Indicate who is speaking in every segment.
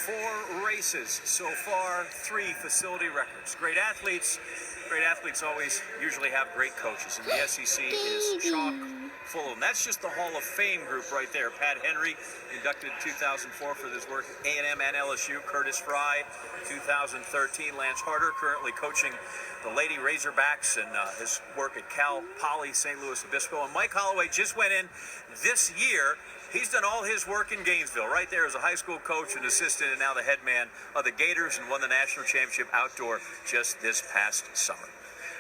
Speaker 1: 4 races so far, 3 facility records. Great athletes always usually have great coaches, and the SEC is chock full of them. That's just the Hall of Fame group right there. Pat Henry, inducted in 2004 for his work at A&M and LSU. Curtis Fry, 2013. Lance Harder, currently coaching the Lady Razorbacks, and his work at Cal Poly, St. Louis Obispo. And Mike Holloway just went in this year. He's done all his work in Gainesville, right there as a high school coach and assistant, and now the head man of the Gators, and won the national championship outdoor just this past summer.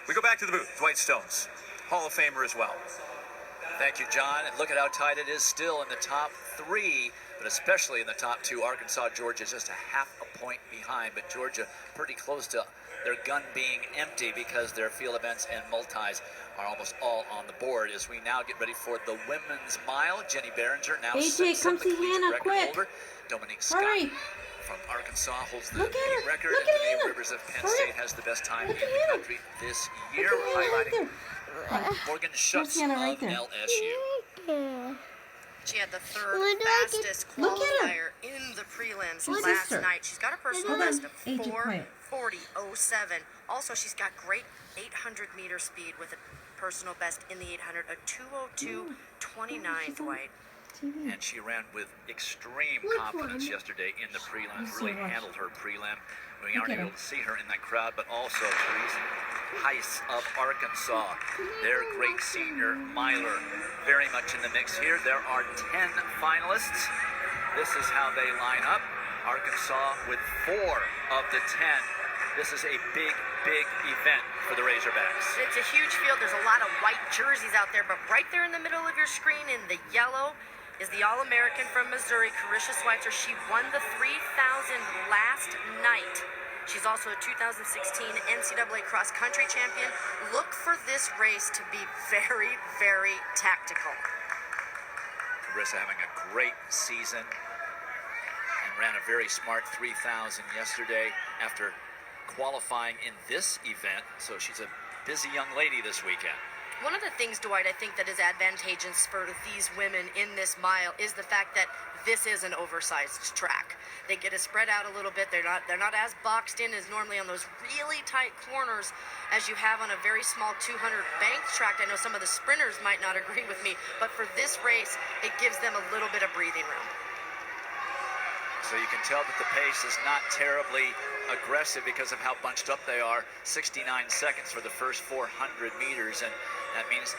Speaker 1: We go back to the booth. Dwight Stones, Hall of Famer as well.
Speaker 2: Thank you, John. And look at how tight it is still in the top 3, but especially in the top 2. Arkansas, Georgia just a half a point behind, but Georgia pretty close to their gun being empty because their field events and multis are almost all on the board as we now get ready for the women's mile. Jenny Behringer now
Speaker 3: AJ, come see Hannah, quick.
Speaker 2: Holder. Dominique Scott from Arkansas holds the record.
Speaker 3: Look
Speaker 2: And
Speaker 3: at
Speaker 2: Danae Rivers of Penn State has the best time in the country this year, highlighting Morgan Schutz of LSU.
Speaker 4: She had the 3rd fastest qualifier in the prelims last night. She's got a personal best of 4:40.07. Also, she's got great 800-meter speed with a personal best in the 800, a 2:02.29, Dwight.
Speaker 2: And she ran with extreme confidence yesterday in the prelims, really handled her prelim. We aren't able to see her in that crowd, but also Therese Heiss of Arkansas, their great senior miler, very much in the mix here. There are 10 finalists. This is how they line up. Arkansas with 4 of the 10. This is a big, big event for the Razorbacks.
Speaker 4: It's a huge field. There's a lot of white jerseys out there, but right there in the middle of your screen in the yellow is the All-American from Missouri, Carisha Schweitzer. She won the 3,000 last night. She's also a 2016 NCAA cross-country champion. Look for this race to be very, very tactical.
Speaker 2: Carissa having a great season and ran a very smart 3,000 yesterday after qualifying in this event. So she's a busy young lady this weekend.
Speaker 4: One of the things, Dwight, I think that is advantageous for these women in this mile is the fact that this is an oversized track. They get to spread out a little bit. They're not as boxed in as normally on those really tight corners as you have on a very small 200 banked track. I know some of the sprinters might not agree with me, but for this race, it gives them a little bit of breathing room.
Speaker 2: So you can tell that the pace is not terribly aggressive because of how bunched up they are. 69 seconds for the first 400 meters, and that means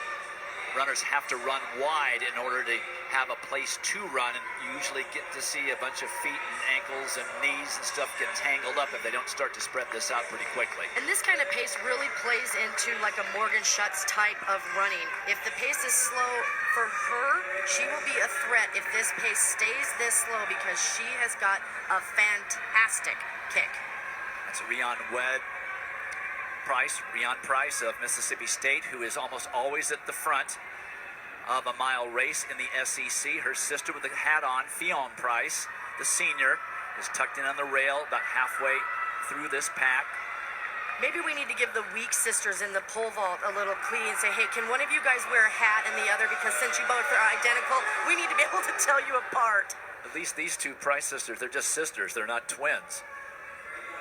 Speaker 2: runners have to run wide in order to have a place to run, and you usually get to see a bunch of feet and ankles and knees and stuff get tangled up if they don't start to spread this out pretty quickly.
Speaker 4: And this kind of pace really plays into like a Morgan Schutz type of running. If the pace is slow for her, she will be a threat if this pace stays this slow because she has got a fantastic kick.
Speaker 2: That's Rion Price of Mississippi State, who is almost always at the front of a mile race in the SEC. Her sister with the hat on, Fionn Price, the senior, is tucked in on the rail about halfway through this pack.
Speaker 4: Maybe we need to give the weak sisters in the pole vault a little plea and say, hey, can one of you guys wear a hat and the other? Because since you both are identical, we need to be able to tell you apart.
Speaker 2: At least these two Price sisters, they're just sisters. They're not twins.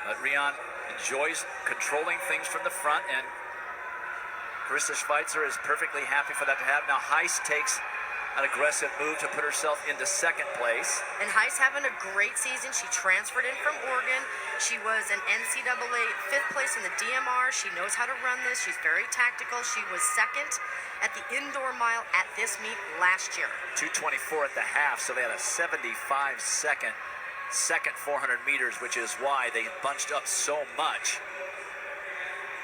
Speaker 2: But Rion enjoys controlling things from the front, and Carissa Schweitzer is perfectly happy for that to happen. Now Heiss takes an aggressive move to put herself into second place.
Speaker 4: And Heiss having a great season. She transferred in from Oregon. She was an NCAA 5th place in the DMR. She knows how to run this. She's very tactical. She was second at the indoor mile at this meet last year.
Speaker 2: 2:24 at the half, so they had a 75-second 400 meters, which is why they bunched up so much.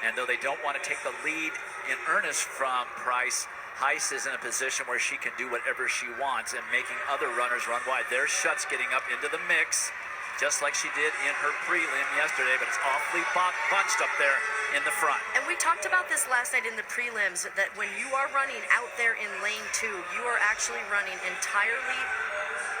Speaker 2: And though they don't want to take the lead in earnest from Price, Heiss is in a position where she can do whatever she wants and making other runners run wide. There's Schutz getting up into the mix, just like she did in her prelim yesterday, but it's awfully bunched up there in the front.
Speaker 4: And we talked about this last night in the prelims, that when you are running out there in lane 2, you are actually running entirely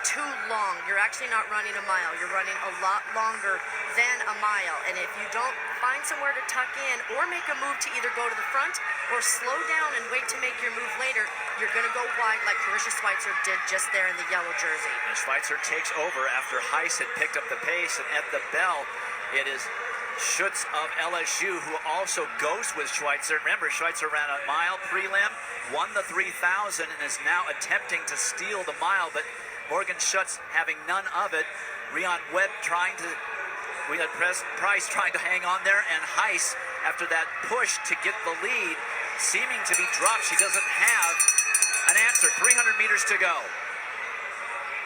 Speaker 4: too long. You're actually not running a mile. You're running a lot longer than a mile. And if you don't find somewhere to tuck in or make a move to either go to the front or slow down and wait to make your move later, you're going to go wide like Karissa Schweitzer did just there in the yellow jersey.
Speaker 2: And Schweitzer takes over after Heiss had picked up the pace, and at the bell, it is Schutz of LSU who also goes with Schweitzer. Remember, Schweitzer ran a mile prelim, won the 3,000, and is now attempting to steal the mile, but Morgan Schutz having none of it. Price trying to hang on there, and Heiss, after that push to get the lead, seeming to be dropped. She doesn't have an answer. 300 meters to go.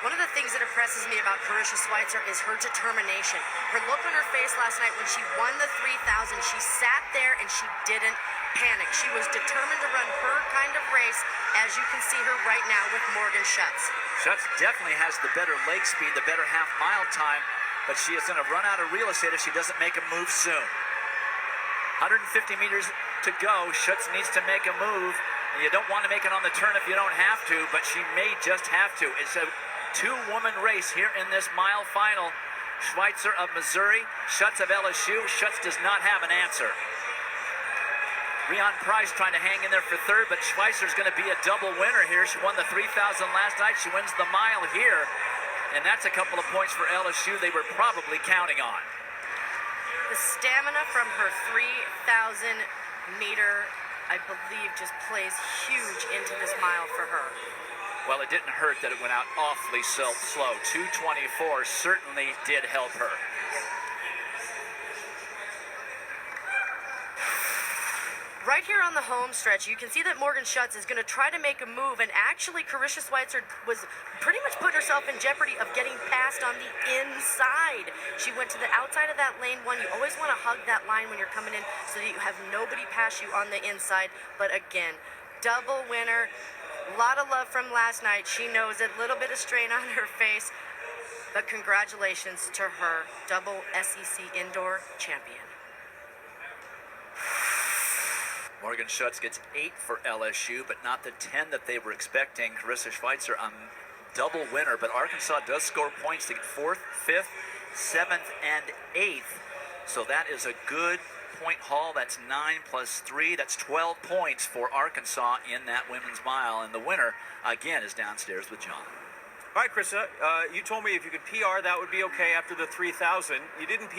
Speaker 4: One of the things that impresses me about Karissa Schweitzer is her determination. Her look on her face last night when she won the 3,000, she sat there and she didn't panic. She was determined to run her kind of race, as you can see her right now with Morgan Schutz.
Speaker 2: Schutz definitely has the better leg speed, the better half-mile time, but she is going to run out of real estate if she doesn't make a move soon. 150 meters to go. Schutz needs to make a move. You don't want to make it on the turn if you don't have to, but she may just have to. It's a two-woman race here in this mile final. Schweitzer of Missouri, Schutz of LSU. Schutz does not have an answer. Price trying to hang in there for third, but Schweitzer's going to be a double winner here. She won the 3,000 last night. She wins the mile here, and that's a couple of points for LSU they were probably counting on.
Speaker 4: The stamina from her 3,000 meter, I believe, just plays huge into this mile for her.
Speaker 2: Well, it didn't hurt that it went out awfully slow. 2:24 certainly did help her.
Speaker 4: Right here on the home stretch, you can see that Morgan Schutz is going to try to make a move, and actually Karissa Schweitzer was pretty much putting herself in jeopardy of getting passed on the inside. She went to the outside of that lane one. You always want to hug that line when you're coming in so that you have nobody pass you on the inside. But again, double winner. A lot of love from last night. She knows it. A little bit of strain on her face. But congratulations to her, double SEC indoor champion.
Speaker 2: Morgan Schutz gets 8 for LSU, but not the 10 that they were expecting. Karissa Schweitzer a double winner, but Arkansas does score points to get 4th, 5th, 7th, and 8th. So that is a good point haul. That's 9 plus 3. That's 12 points for Arkansas in that women's mile. And the winner, again, is downstairs with John.
Speaker 1: All right, Krista, you told me if you could PR, that would be okay after the 3,000. You didn't